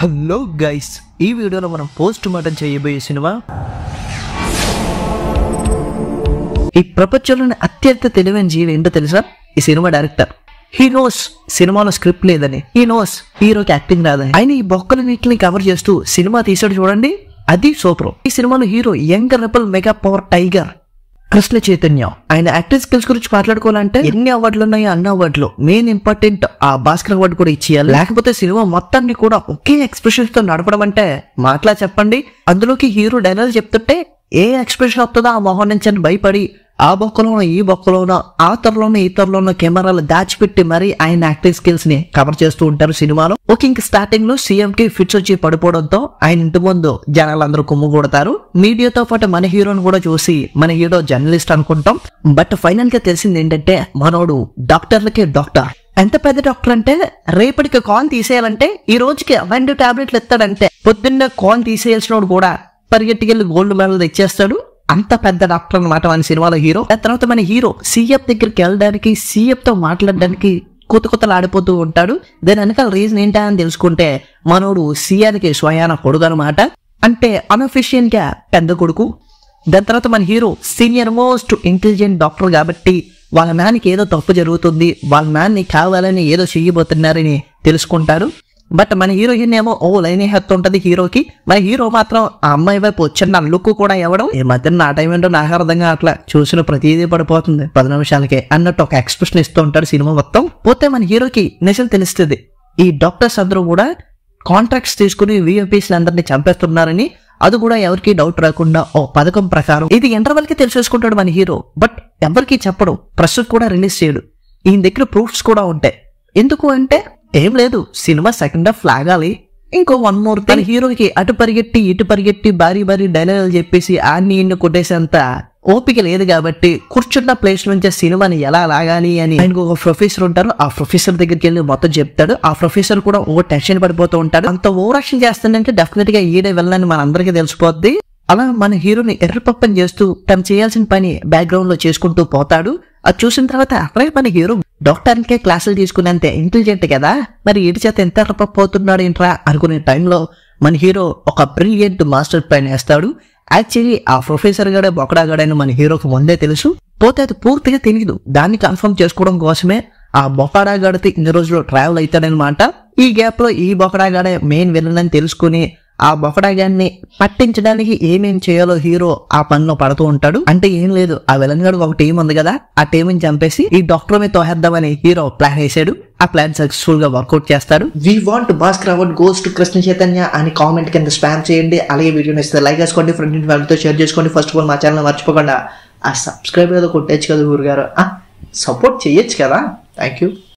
Hello guys, ఈ వీడియోలో మనం పోస్ట్ మార్టం చేయబోయే సినిమా ఈ ప్రపంచంలోని అత్యంత తెలివైన జీవి ఏంటో తెలుసా? ఈ సినిమా డైరెక్టర్. హీ నోస్ సినిమాలో స్క్రిప్ట్ లేదని, హీ నోస్ హీరోకి యాక్టింగ్ రాదని, ఆయన ఈ బొక్కలన్నింటిని కవర్ చేస్తూ సినిమా తీసాడు చూడండి. అది సూపర్. ఈ సినిమాలో hero young rebel mega power tiger Krishna Chaitanya. ఆయన యాక్టింగ్ స్కిల్స్ గురించి మాట్లాడుకోవాలంటే ఎన్ని అవార్డులు ఉన్నాయో అన్ని అవార్డులు మెయిన్ ఇంపార్టెంట్ ఆ భాస్కర్ అవార్డు కూడా ఇచ్చేయాలి. లేకపోతే సినిమా మొత్తాన్ని కూడా ఒకే ఎక్స్ప్రెషన్స్ తో నడపడం అంటే మాటలా చెప్పండి. అందులోకి హీరో డైలాగ్ చెప్తుంటే ఏ ఎక్స్ప్రెషన్ వస్తుందో ఆ మొహం నుంచి అని భయపడి ఆ బొక్కలోనో ఈ బొక్కలోనో ఆ తరలోనో ఈ తరలోనో కెమెరాలు దాచిపెట్టి మరి ఆయన యాక్టింగ్ స్కిల్స్ ని కవర్ చేస్తూ ఉంటారు సినిమాలో. ఓకే, ఇంక స్టార్టింగ్ లో సీఎం కి ఫిట్స్ వచ్చి పడిపోవడంతో ఆయన ఇంటి ముందు జనాలందరూ కుమ్ము కొడతారు. మీడియాతో పాటు మన హీరోని కూడా చూసి మన హీరో జర్నలిస్ట్ అనుకుంటాం. బట్ ఫైనల్ గా తెలిసింది ఏంటంటే మనోడు డాక్టర్లకే డాక్టర్. ఎంత పెద్ద డాక్టర్ అంటే రేపటికి కాన్ తీసేయాలంటే ఈ రోజుకి 2 టాబ్లెట్లు ఇస్తాడంటే పొద్దున్న కాన్ తీసేయాల్సినోడు కూడా పరిగెట్టుకెళ్ళి గోల్డ్ మెడల్ తెచ్చేస్తాడు. అంత పెద్ద డాక్టర్ అన్నమాట మన సినిమాలో హీరో. ఆ తర్వాత మన హీరో సీఎం దగ్గరికి వెళ్ళడానికి, సీఎం తో మాట్లాడడానికి కొత్తలు ఆడిపోతూ ఉంటాడు. దాని వెనకాల రీజన్ ఏంటా అని తెలుసుకుంటే మనోడు సీఆర్కి స్వయాన కొడుకు అనమాట. అంటే అన్అఫిషియల్ గా పెద్ద కొడుకు. దాని తర్వాత మన hero senior most intelligent doctor కాబట్టి వాళ్ళ మ్యాన్కి ఏదో తప్పు జరుగుతుంది, వాళ్ళ మ్యాన్ని కావాలని ఏదో చెయ్యబోతున్నారని తెలుసుకుంటారు. బట్ మన హీరోయిన్ ఏమో లైన్ హెత్ ఉంటది హీరోకి. మన హీరో మాత్రం ఆ అమ్మాయి వైపు వచ్చిన లుక్ కూడా ఇవ్వడం. ఈ మధ్య నా టైం ఏంటో నాకు అర్థంగా అట్లా చూసిన ప్రతిదీ పడిపోతుంది 10 నిమిషాలకే అన్నట్టు ఒక ఎక్స్ప్రెషన్ ఇస్తూ ఉంటాడు సినిమా మొత్తం. పోతే మన హీరోకి నిజం తెలుస్తుంది, ఈ డాక్టర్స్ అందరూ కూడా కాంట్రాక్ట్స్ తీసుకుని VIPs అందరినీ చంపేస్తున్నారని. అది కూడా ఎవరికి డౌట్ రాకుండా పథకం ప్రకారం ఇది ఇంటర్వెల్ కి తెలిసేసుకుంటాడు మన హీరో. బట్ ఎవరికి చెప్పడు, ప్రెస్ కూడా రిలీజ్ చేయడు. ఈయన దగ్గర ప్రూఫ్స్ కూడా ఉంటాయి. ఎందుకు అంటే ఏం లేదు, సినిమా సెకండ్ హాఫ్ లాగాలి. ఇంకో 1 మోర్ తన హీరోకి అటు పరిగెట్టి ఇటు పరిగెట్టి భారీ డైలాగులు చెప్పేసి ఆన్ని ఇన్ని కొట్టేసేంత ఓపిక లేదు కాబట్టి కూర్చున్న ప్లేస్ నుంచి సినిమాని ఎలా లాగాలి అని ఆయనకు ఒక ప్రొఫెసర్ ఉంటారు. ఆ ప్రొఫెసర్ దగ్గరికి వెళ్ళి మొత్తం చెప్తాడు. ఆ ప్రొఫెసర్ కూడా టెన్షన్ పడిపోతూ ఉంటాడు. అంత ఓవర్ యాక్షన్ చేస్తుందంటే డెఫినెట్ గా ఈడే వెళ్ళని మన అందరికీ తెలిసిపోద్ది. అలా మన హీరోని ఎర్రపప్పని చేస్తూ తను చేయాల్సిన పని బ్యాక్గ్రౌండ్ లో చేసుకుంటూ పోతాడు. అది చూసిన తర్వాత అప్పుడే మన హీరో డాక్టర్కే క్లాసులు తీసుకునేంత ఇంటెలిజెంట్ కదా, మరి ఇటు చేత ఎంత ఎర్రపప్పు అవుతున్నాడు ఏంట్రా అనుకునే టైంలో మన హీరో ఒక బ్రిలియంట్ మాస్టర్ ప్లాన్ వేస్తాడు. యాక్చువల్లీ ఆ ప్రొఫెసర్ గాడే బొకడాగాడని మన హీరోకి ముందే తెలుసు. పోతే అది పూర్తిగా తెలియదు. దాన్ని కన్ఫర్మ్ చేసుకోవడం కోసమే ఆ బొకడాగాడితే ఇన్ని రోజులు ట్రావెల్ అవుతాడనమాట. ఈ గ్యాప్ లో ఈ బొకడాగాడే మెయిన్ విలన్ అని తెలుసుకుని ఆ బొకడాగాన్ని పట్టించడానికి ఏమేం చేయాలో హీరో ఆ పనిలో పడుతూ ఉంటాడు. అంటే ఏం లేదు, ఆ విలన్ గాడు ఒక టీం ఉంది కదా, ఆ టీంని చంపేసి ఈ డాక్టర్ మీద తోహేద్దామని హీరో ప్లాన్ వేసాడు. ఆ ప్లాన్ సక్సెస్ఫుల్ గా వర్కౌట్ చేస్తాడు. We want Bhaskar award goes to Krishna Chaitanya అని కామెంట్ కింద స్పామ్ చేయండి. అలాగే వీడియో నచ్చితే లైక్ చేసుకోండి, ఫ్రెండ్ వాళ్ళతో షేర్ చేసుకోండి. ఫస్ట్ ఆఫ్ ఆల్ మా ఛానల్ మర్చిపోకుండా ఆ సబ్స్క్రైబ్ ఏదో కొట్టచ్చు కదా ఊరు గారు, సపోర్ట్ చేయొచ్చు కదా. Thank you.